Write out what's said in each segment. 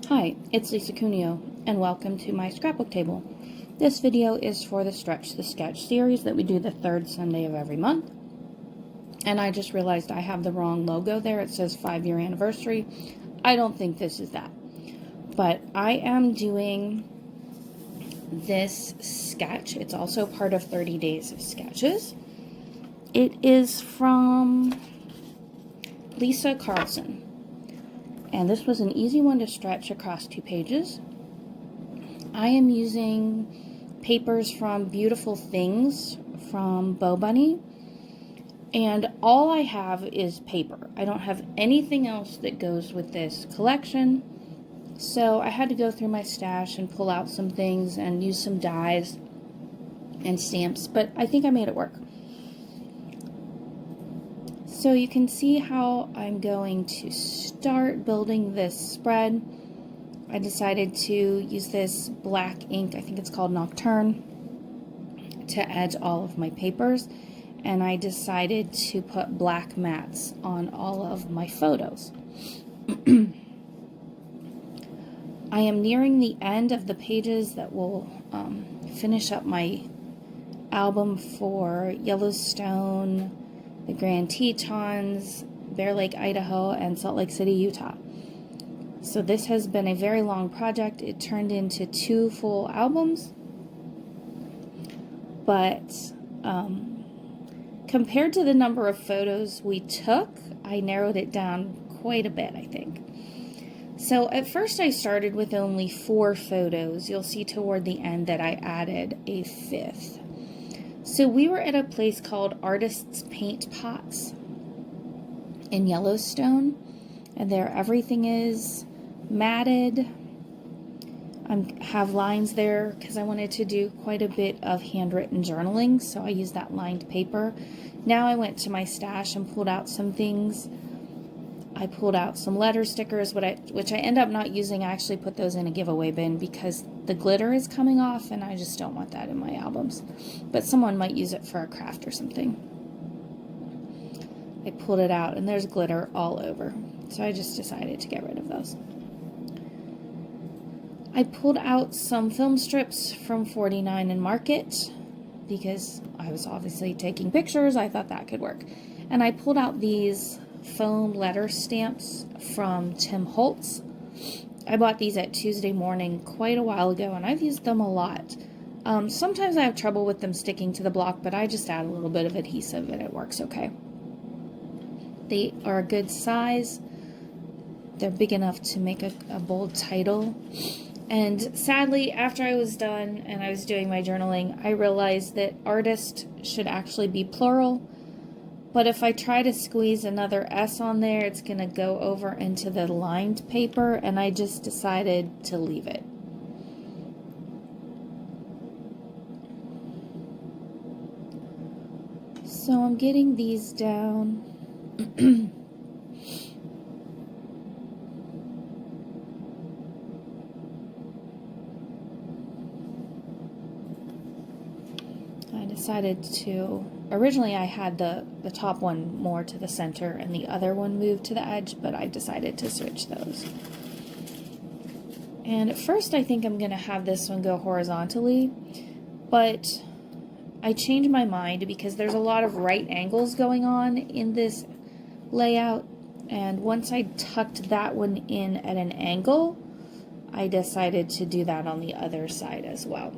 Hi, it's Lisa Cuneo, and welcome to my scrapbook table. This video is for the Stretch the Sketch series that we do the third Sunday of every month. And I just realized I have the wrong logo there. It says 5-year anniversary. I don't think this is that. But I am doing this sketch. It's also part of 30 Days of Sketches. It is from Lisa Carlson. And this was an easy one to stretch across 2 pages. I am using papers from Beautiful Things from Bow Bunny. And all I have is paper. I don't have anything else that goes with this collection. So I had to go through my stash and pull out some things and use some dies and stamps. But I think I made it work. So you can see how I'm going to start building this spread. I decided to use this black ink, I think it's called Nocturne, to edge all of my papers. And I decided to put black mats on all of my photos. I am nearing the end of the pages that will finish up my album for Yellowstone, the Grand Tetons, Bear Lake, Idaho, and Salt Lake City, Utah. So this has been a very long project. It turned into 2 full albums, but compared to the number of photos we took, I narrowed it down quite a bit, I think. So at first I started with only 4 photos. You'll see toward the end that I added a 5th. So we were at a place called Artists Paint Pots in Yellowstone, and there everything is matted. I have lines there because I wanted to do quite a bit of handwritten journaling, so I used that lined paper. Now I went to my stash and pulled out some things. I pulled out some letter stickers, which I end up not using. I actually put those in a giveaway bin because the glitter is coming off and I just don't want that in my albums. But someone might use it for a craft or something. I pulled it out and there's glitter all over. So I just decided to get rid of those. I pulled out some film strips from 49 and Market because I was obviously taking pictures. I thought that could work. And I pulled out these foam letter stamps from Tim Holtz. I bought these at Tuesday Morning quite a while ago, and I've used them a lot. Sometimes I have trouble with them sticking to the block, but I just add a little bit of adhesive and it works okay. They are a good size. They're big enough to make a bold title. And sadly, after I was done and I was doing my journaling, I realized that artist should actually be plural. But if I try to squeeze another S on there, it's going to go over into the lined paper, and I just decided to leave it. So I'm getting these down. I decided to, originally I had the top one more to the center and the other one moved to the edge, but I decided to switch those. And at first I think I'm going to have this one go horizontally, but I changed my mind because there's a lot of right angles going on in this layout, and once I tucked that one in at an angle, I decided to do that on the other side as well.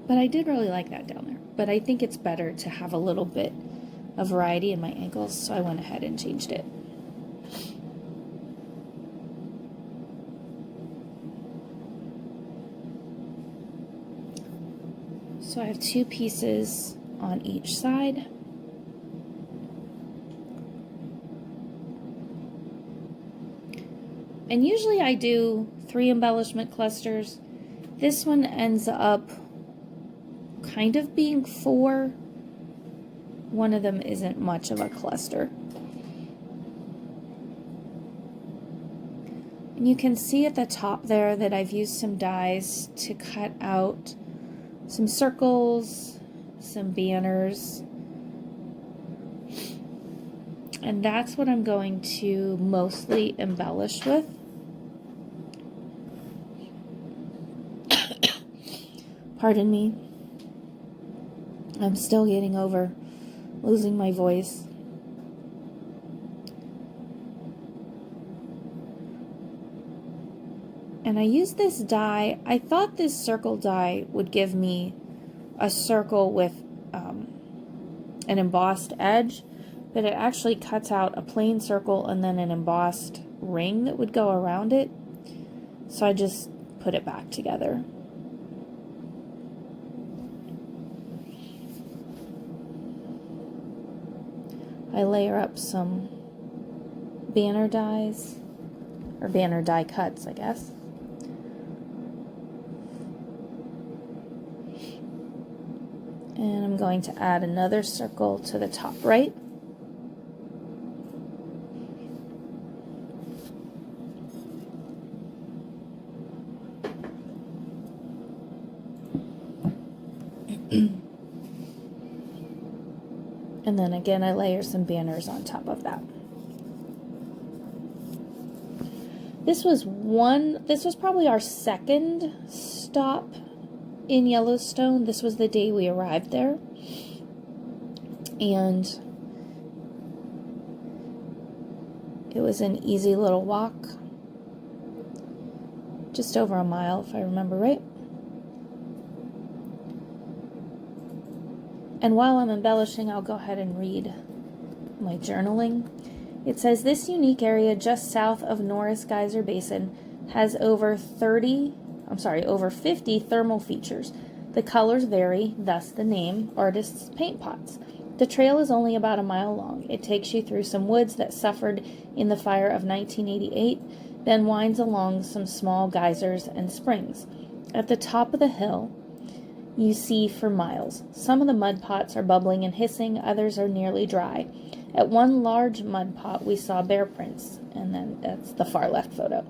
But I did really like that down there. But I think it's better to have a little bit of variety in my angles, so I went ahead and changed it. So I have 2 pieces on each side. And usually I do 3 embellishment clusters. This one ends up kind of being 4. One of them isn't much of a cluster. And you can see at the top there that I've used some dies to cut out some circles, some banners, And that's what I'm going to mostly embellish with. Pardon me. I'm still getting over losing my voice. And I used this die. I thought this circle die would give me a circle with an embossed edge, but it actually cuts out a plain circle and then an embossed ring that would go around it. So I just put it back together. I layer up some banner dies, or banner die cuts, I guess. And I'm going to add another circle to the top right. And then again, I layer some banners on top of that. This was probably our second stop in Yellowstone. This was the day we arrived there. And it was an easy little walk. Just over a mile, if I remember right. And while I'm embellishing, I'll go ahead and read my journaling. It says, this unique area just south of Norris Geyser Basin has over 50 thermal features. The colors vary, thus the name, Artist's Paint Pots. The trail is only about a mile long. It takes you through some woods that suffered in the fire of 1988, then winds along some small geysers and springs. At the top of the hill, you see for miles. Some of the mud pots are bubbling and hissing, others are nearly dry. At one large mud pot, we saw bear prints, and then that's the far left photo.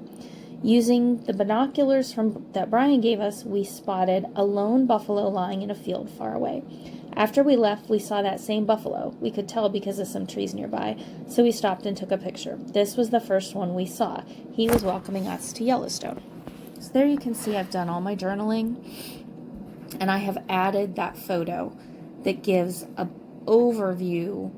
Using the binoculars that Brian gave us, we spotted a lone buffalo lying in a field far away. After we left, we saw that same buffalo. We could tell because of some trees nearby, so we stopped and took a picture. This was the first one we saw. He was welcoming us to Yellowstone. So there you can see I've done all my journaling. And I have added that photo that gives an overview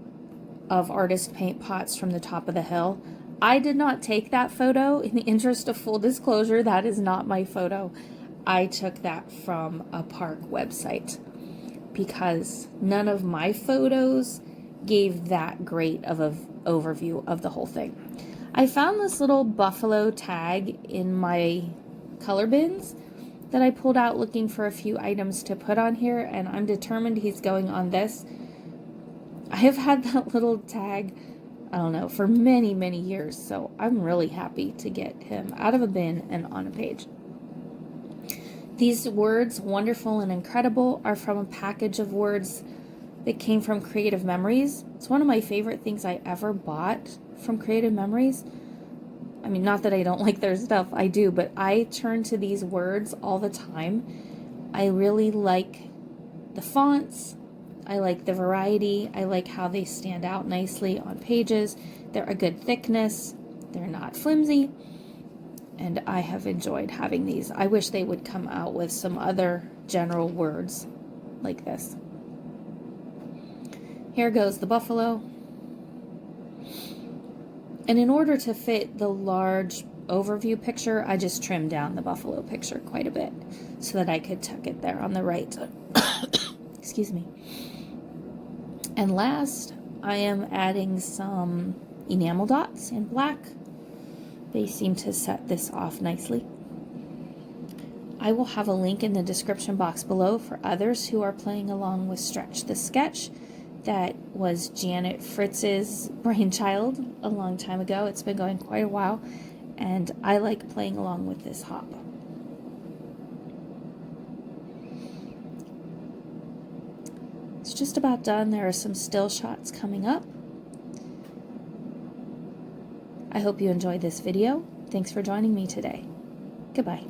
of Artist Paint Pots from the top of the hill. I did not take that photo. In the interest of full disclosure, that is not my photo. I took that from a park website because none of my photos gave that great of an overview of the whole thing. I found this little buffalo tag in my color bins that I pulled out looking for a few items to put on here, and I'm determined he's going on this. I have had that little tag, I don't know, for many, many years, so I'm really happy to get him out of a bin and on a page. These words, wonderful and incredible, are from a package of words that came from Creative Memories. It's one of my favorite things I ever bought from Creative Memories. I mean, not that I don't like their stuff, I do, but I turn to these words all the time. I really like the fonts. I like the variety. I like how they stand out nicely on pages. They're a good thickness. They're not flimsy. And I have enjoyed having these. I wish they would come out with some other general words like this. Here goes the buffalo. And in order to fit the large overview picture, I just trimmed down the buffalo picture quite a bit so that I could tuck it there on the right. Excuse me. And last, I am adding some enamel dots in black. They seem to set this off nicely. I will have a link in the description box below for others who are playing along with Stretch the Sketch. That was Janet Fritz's brainchild a long time ago. It's been going quite a while, and I like playing along with this hop. It's just about done. There are some still shots coming up. I hope you enjoyed this video. Thanks for joining me today. Goodbye.